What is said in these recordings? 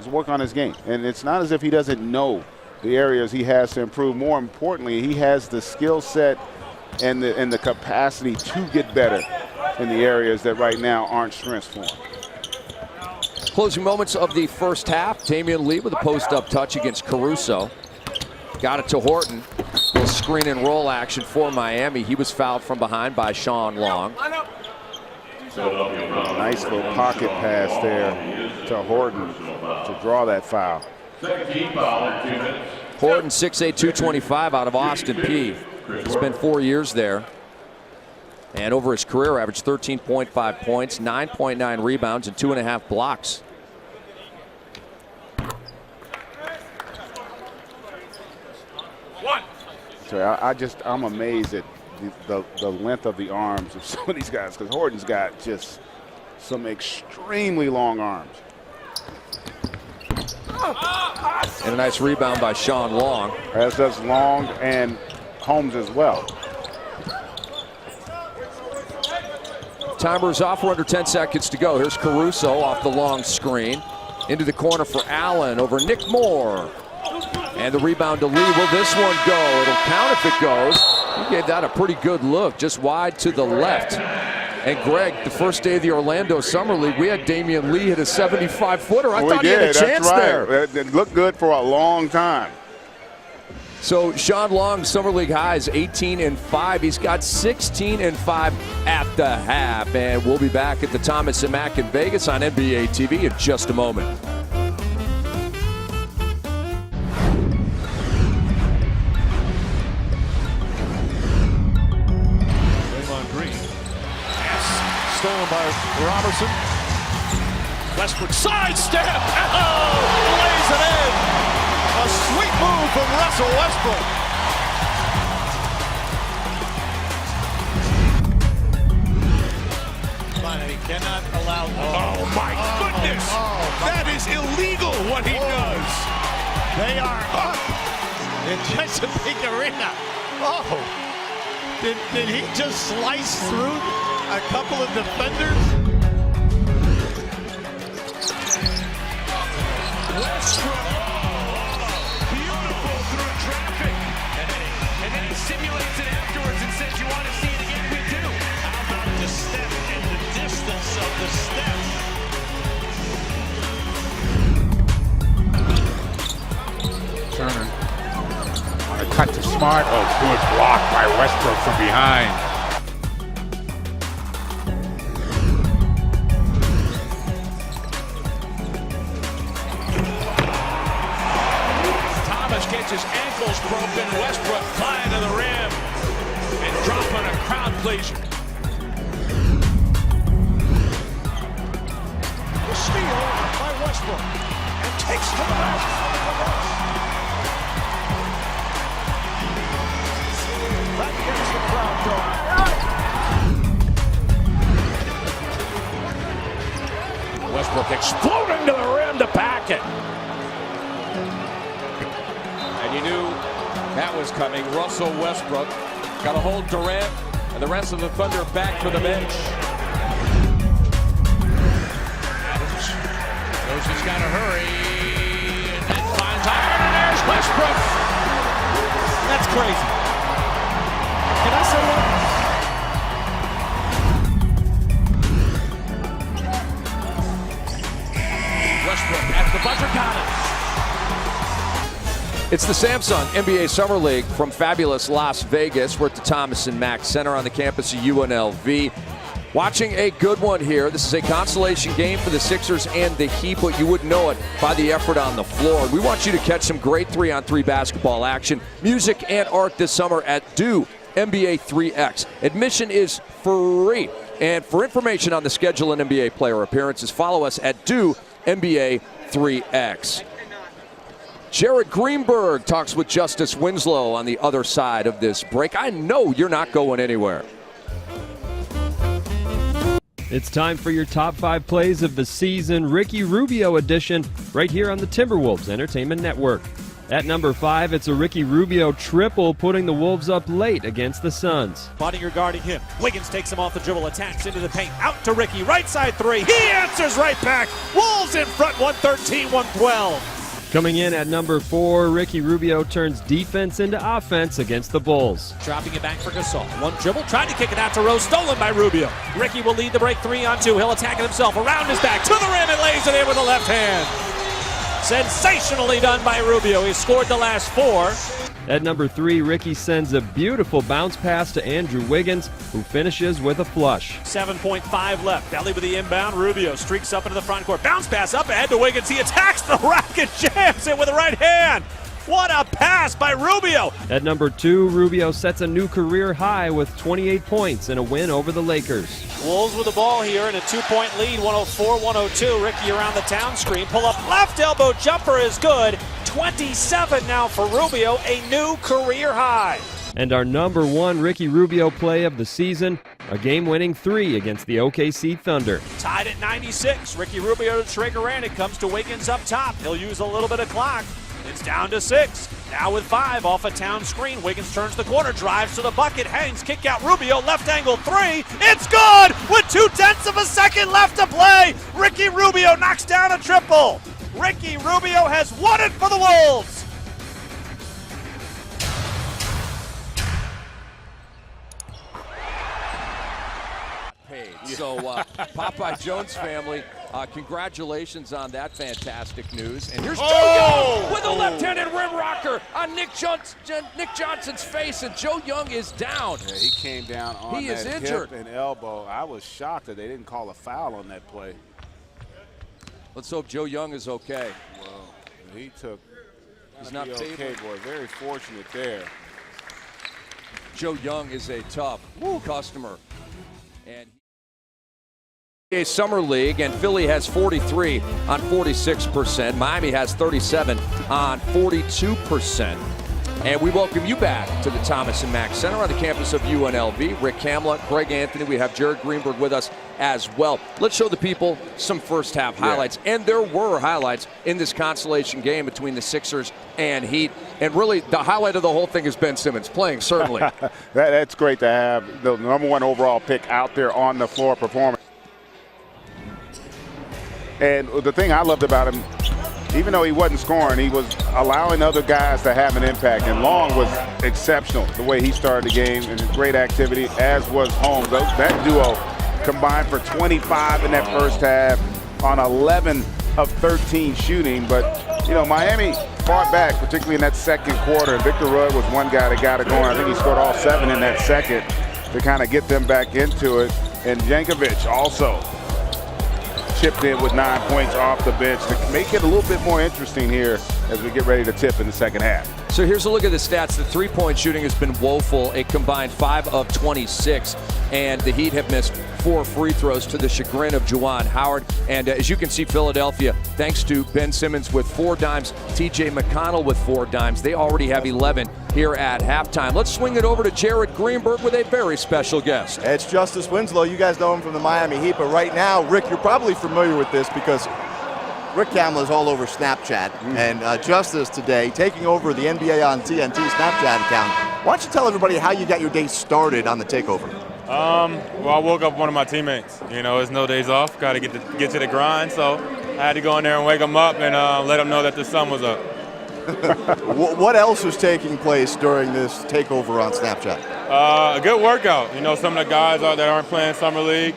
is work on his game. And it's not as if he doesn't know the areas he has to improve. More importantly, he has the skill set and the capacity to get better in the areas that right now aren't strengths for him. Closing moments of the first half. Damian Lee with a post-up touch against Caruso. Got it to Horton. Little screen and roll action for Miami. He was fouled from behind by Sean Long. Nice little pocket pass there to Horton to draw that foul. Horton, 6'8", 225 out of Austin Peay. He spent 4 years there. And over his career, averaged 13.5 points, 9.9 rebounds, and 2.5 blocks. So I'm amazed at the length of the arms of some of these guys, because Horton's got just some extremely long arms. And a nice rebound by Sean Long. As does Long and Holmes as well. Timer's off. We're under 10 seconds to go. Here's Caruso off the long screen. Into the corner for Allen over Nick Moore. And the rebound to Lee. Will this one go? It'll count if it goes. He gave that a pretty good look, just wide to the left. And Greg, the first day of the Orlando Summer League, we had Damian Lee hit a 75-footer. I thought he had a chance there. It looked good for a long time. So Sean Long, Summer League highs 18-5. He's got 16-5 at the half. And we'll be back at the Thomas and Mack in Vegas on NBA TV in just a moment. Stolen by Robertson. Westbrook sidestep. Oh, lays it in. A sweet move from Russell Westbrook. He cannot allow. Oh my goodness! That is illegal what he does. They are up in Chesapeake Arena. Oh, did he just slice through a couple of defenders? Westbrook, beautiful through traffic, and then he simulates it afterwards and says, "You want to see it again? We do." How about the step and the distance of the step? Turner on a cut to Smart. Oh, good block by Westbrook from behind. Gets his ankles broken. Westbrook flying to the rim and dropping a crowd pleaser. The steal by Westbrook and takes to the basket. That gets the crowd going. Westbrook exploding to the rim to pack it. You knew that was coming. Russell Westbrook got to hold Durant and the rest of the Thunder back for the bench. Knows he's got to hurry and then finds iron, and there's Westbrook. That's crazy. Can I say that? Westbrook at the buzzer, got it. It's the Samsung NBA Summer League from fabulous Las Vegas. We're at the Thomas and Mack Center on the campus of UNLV. Watching a good one here. This is a consolation game for the Sixers and the Heat, but you wouldn't know it by the effort on the floor. We want you to catch some great 3-on-3 basketball action, music, and art this summer at Do NBA 3X. Admission is free. And for information on the schedule and NBA player appearances, follow us at Do NBA 3X. Jared Greenberg talks with Justice Winslow on the other side of this break. I know you're not going anywhere. It's time for your top 5 plays of the season, Ricky Rubio edition, right here on the Timberwolves Entertainment Network. At number 5, it's a Ricky Rubio triple, putting the Wolves up late against the Suns. Bondinger guarding him. Wiggins takes him off the dribble, attacks into the paint. Out to Ricky, right side three. He answers right back. Wolves in front, 113-112. Coming in at number 4, Ricky Rubio turns defense into offense against the Bulls. Dropping it back for Gasol. One dribble, trying to kick it out to Rose, stolen by Rubio. Ricky will lead the break 3-on-2. He'll attack it himself, around his back, to the rim, and lays it in with the left hand. Sensationally done by Rubio. He scored the last 4. At number 3, Ricky sends a beautiful bounce pass to Andrew Wiggins, who finishes with a flush. 7.5 left. Belly with the inbound. Rubio streaks up into the front court. Bounce pass up ahead to Wiggins. He attacks the rack and jams it with the right hand. What a pass by Rubio. At number 2, Rubio sets a new career high with 28 points in a win over the Lakers. Wolves with the ball here in a 2-point lead, 104-102. Ricky around the town screen. Pull up left elbow jumper is good. 27 now for Rubio, a new career high. And our number 1 Ricky Rubio play of the season, a game-winning 3 against the OKC Thunder. Tied at 96. Ricky Rubio to trigger in. It comes to Wiggins up top. He'll use a little bit of clock. It's down to 6. Now with 5 off a town screen. Wiggins turns the corner, drives to the bucket, hangs, kick out Rubio, left angle 3. It's good with 0.2 of a second left to play. Ricky Rubio knocks down a triple. Ricky Rubio has won it for the Wolves. So, Popeye Jones family, congratulations on that fantastic news. And here's Joe Young with a left-handed rim rocker on Nick Johnson's face, and Joe Young is down. Yeah, he came down on He is that injured. hip and elbow. I was shocked that they didn't call a foul on that play. Let's hope Joe Young is okay. Well, he took. He's not okay, boy. Very fortunate there. Joe Young is a tough customer. And NBA Summer League, and Philly has 43 on 46%. Miami has 37 on 42%. And we welcome you back to the Thomas and Mack Center on the campus of UNLV. Rick Kamla, Greg Anthony, we have Jared Greenberg with us as well. Let's show the people some first half highlights. Yeah. And there were highlights in this consolation game between the Sixers and Heat. And really, the highlight of the whole thing is Ben Simmons playing, certainly. That's great to have the number 1 overall pick out there on the floor performing. And the thing I loved about him, even though he wasn't scoring, he was allowing other guys to have an impact. And Long was exceptional the way he started the game, and great activity, as was Holmes. That duo combined for 25 in that first half on 11 of 13 shooting. But, you know, Miami fought back, particularly in that second quarter. Victor Rudd was one guy that got it going. I think he scored all 7 in that second to kind of get them back into it. And Jankovic also chipped in with 9 points off the bench to make it a little bit more interesting here as we get ready to tip in the second half. So here's a look at the stats. The three-point shooting has been woeful. A combined 5 of 26. And the Heat have missed 4 free throws to the chagrin of Juwan Howard. And as you can see, Philadelphia, thanks to Ben Simmons with 4 dimes, TJ McConnell with 4 dimes. They already have 11 here at halftime. Let's swing it over to Jared Greenberg with a very special guest. It's Justice Winslow. You guys know him from the Miami Heat, but right now, Rick, you're probably familiar with this because Rick Kamla is all over Snapchat, and Justice today taking over the NBA on TNT Snapchat account. Why don't you tell everybody how you got your day started on the takeover? Well, I woke up with one of my teammates. You know, it's no days off. Got to get to the grind, so I had to go in there and wake them up and let them know that the sun was up. What else was taking place during this takeover on Snapchat? A good workout. You know, some of the guys out that aren't playing Summer League,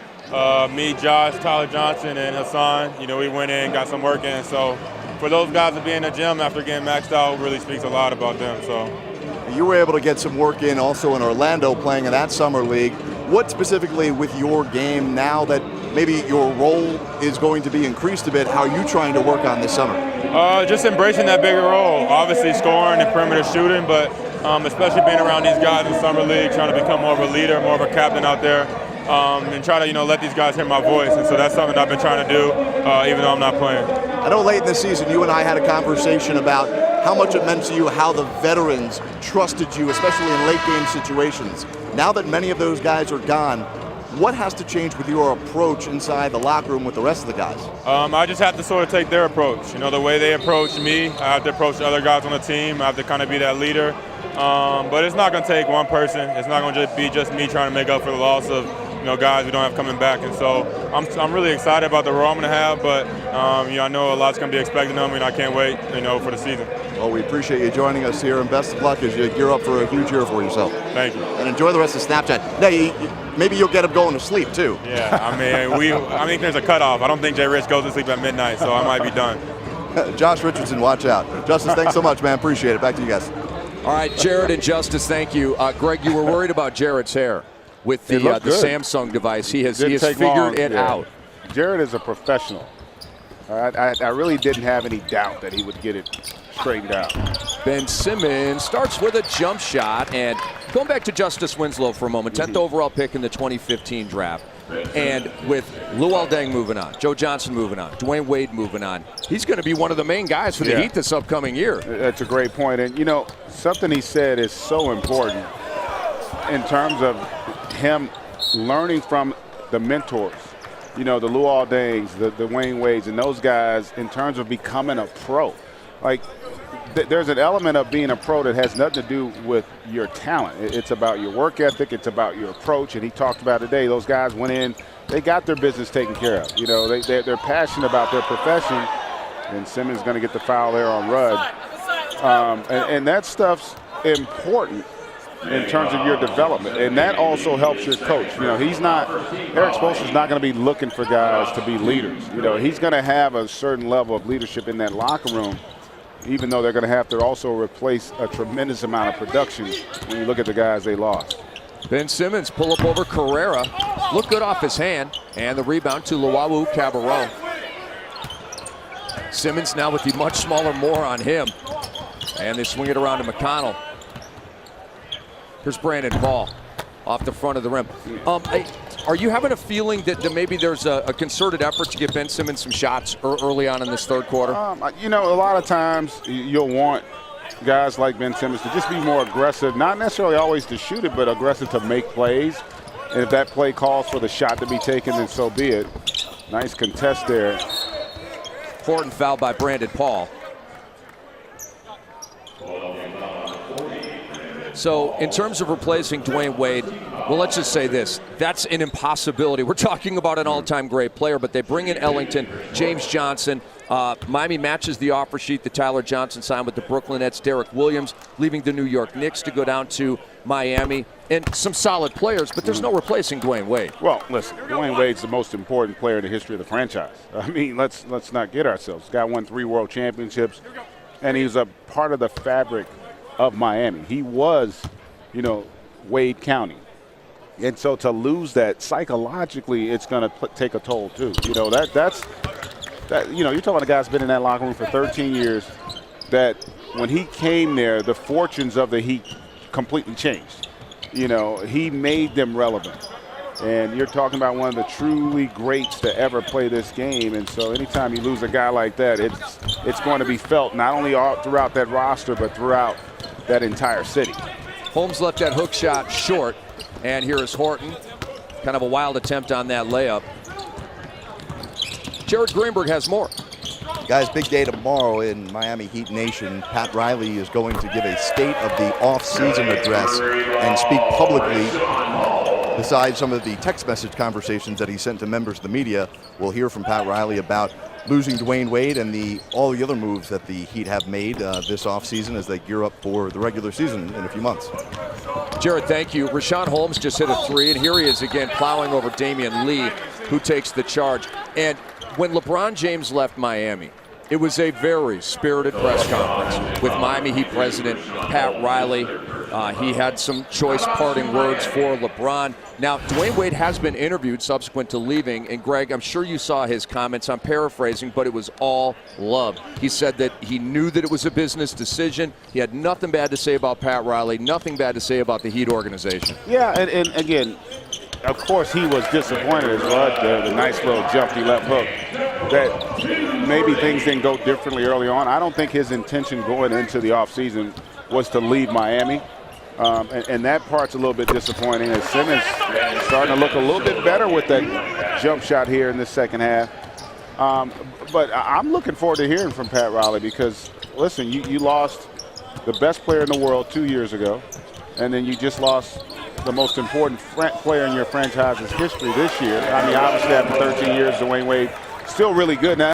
me, Josh, Tyler Johnson, and Hassan, you know, we went in, got some work in. So for those guys to be in the gym after getting maxed out really speaks a lot about them. So you were able to get some work in also in Orlando playing in that Summer League. What specifically with your game now that maybe your role is going to be increased a bit, how are you trying to work on this summer? Just embracing that bigger role. Obviously scoring and perimeter shooting, but especially being around these guys in Summer League, trying to become more of a leader, more of a captain out there, and try to, you know, let these guys hear my voice. And so that's something I've been trying to do, even though I'm not playing. I know late in the season you and I had a conversation about how much it meant to you, how the veterans trusted you, especially in late game situations. Now that many of those guys are gone, What has to change with your approach inside the locker room with the rest of the guys? I just have to sort of take their approach. You know, the way they approach me, I have to approach the other guys on the team. I have to kind of be that leader. But it's not going to take one person. It's not going to be just me trying to make up for the loss of, you know, guys we don't have coming back. And so I'm really excited about the role I'm going to have. But you know, I know a lot's going to be expected of me, and I can't wait, you know, for the season. Well, we appreciate you joining us here, and best of luck as you gear up for a huge year for yourself. Thank you. And enjoy the rest of Snapchat. Now, maybe you'll get him going to sleep too. Yeah, I think there's a cutoff. I don't think Jay Rich goes to sleep at midnight, so I might be done. Josh Richardson, watch out. Justice, thanks so much, man. Appreciate it. Back to you guys. All right, Jared and Justice, thank you. Greg, you were worried about Jared's hair with the Samsung device. He has figured it out. Jared is a professional. I really didn't have any doubt that he would get it straightened out. Ben Simmons starts with a jump shot, and going back to Justice Winslow for a moment, 10th overall pick in the 2015 draft. And with Luol Deng moving on, Joe Johnson moving on, Dwayne Wade moving on, he's going to be one of the main guys for the Heat this upcoming year. That's a great point. And, you know, something he said is so important in terms of him learning from the mentors. You know, the Luol Dengs, the Dwayne Wades, and those guys in terms of becoming a pro. Like, there's an element of being a pro that has nothing to do with your talent. It's about your work ethic. It's about your approach. And he talked about today, those guys went in, they got their business taken care of. You know, they're passionate about their profession. And Simmons going to get the foul there on Rudd. And that stuff's important in terms of your development. And that also helps your coach. You know, Eric Spoelstra's not going to be looking for guys to be leaders. You know, he's going to have a certain level of leadership in that locker room, even though they're going to have to also replace a tremendous amount of production when you look at the guys they lost. Ben Simmons pull up over Carrera. Look good off his hand. And the rebound to Luau Cabarro. Simmons now with the much smaller more on him. And they swing it around to McConnell. Here's Brandon Paul off the front of the rim. Are you having a feeling that maybe there's a concerted effort to get Ben Simmons some shots early on in this third quarter? You know, a lot of times you'll want guys like Ben Simmons to just be more aggressive, not necessarily always to shoot it, but aggressive to make plays. And if that play calls for the shot to be taken, then so be it. Nice contest there. Important foul by Brandon Paul. So in terms of replacing Dwayne Wade, well, let's just say this. That's an impossibility. We're talking about an all-time great player, but they bring in Ellington, James Johnson. Miami matches the offer sheet that Tyler Johnson signed with the Brooklyn Nets, Derek Williams, leaving the New York Knicks to go down to Miami. And some solid players, but there's no replacing Dwayne Wade. Well, listen, Dwayne Wade's the most important player in the history of the franchise. I mean, let's not kid ourselves. Guy won 3 world championships, and he's a part of the fabric of Miami. He was, you know, Wade County. And so to lose that psychologically, it's going to take a toll too. You know, that's you know, you're talking about a guy that's been in that locker room for 13 years, that when he came there, the fortunes of the Heat completely changed. You know, he made them relevant. And you're talking about one of the truly greats to ever play this game. And so anytime you lose a guy like that, it's going to be felt not only all throughout that roster, but throughout that entire city. Holmes left that hook shot short. And here is Horton. Kind of a wild attempt on that layup. Jared Greenberg has more. Guys, big day tomorrow in Miami Heat Nation. Pat Riley is going to give a state of the off-season address and speak publicly. Besides some of the text message conversations that he sent to members of the media, we'll hear from Pat Riley about losing Dwayne Wade and all the other moves that the Heat have made this offseason as they gear up for the regular season in a few months. Jared, thank you. Rashawn Holmes just hit a 3, and here he is again plowing over Damian Lee, who takes the charge. And when LeBron James left Miami, it was a very spirited press conference with Miami Heat president Pat Riley. He had some choice parting words for LeBron. Now, Dwayne Wade has been interviewed subsequent to leaving, and Greg, I'm sure you saw his comments. I'm paraphrasing, but it was all love. He said that he knew that it was a business decision. He had nothing bad to say about Pat Riley, nothing bad to say about the Heat organization. Yeah, and again, of course he was disappointed as well. The nice little jumpy left hook. That maybe things didn't go differently early on. I don't think his intention going into the offseason was to leave Miami. And that part's a little bit disappointing as Simmons starting to look a little bit better with that jump shot here in the second half. But I'm looking forward to hearing from Pat Riley because, listen, you lost the best player in the world 2 years ago, and then you just lost the most important player in your franchise's history this year. I mean, obviously after 13 years, Dwayne Wade still really good now.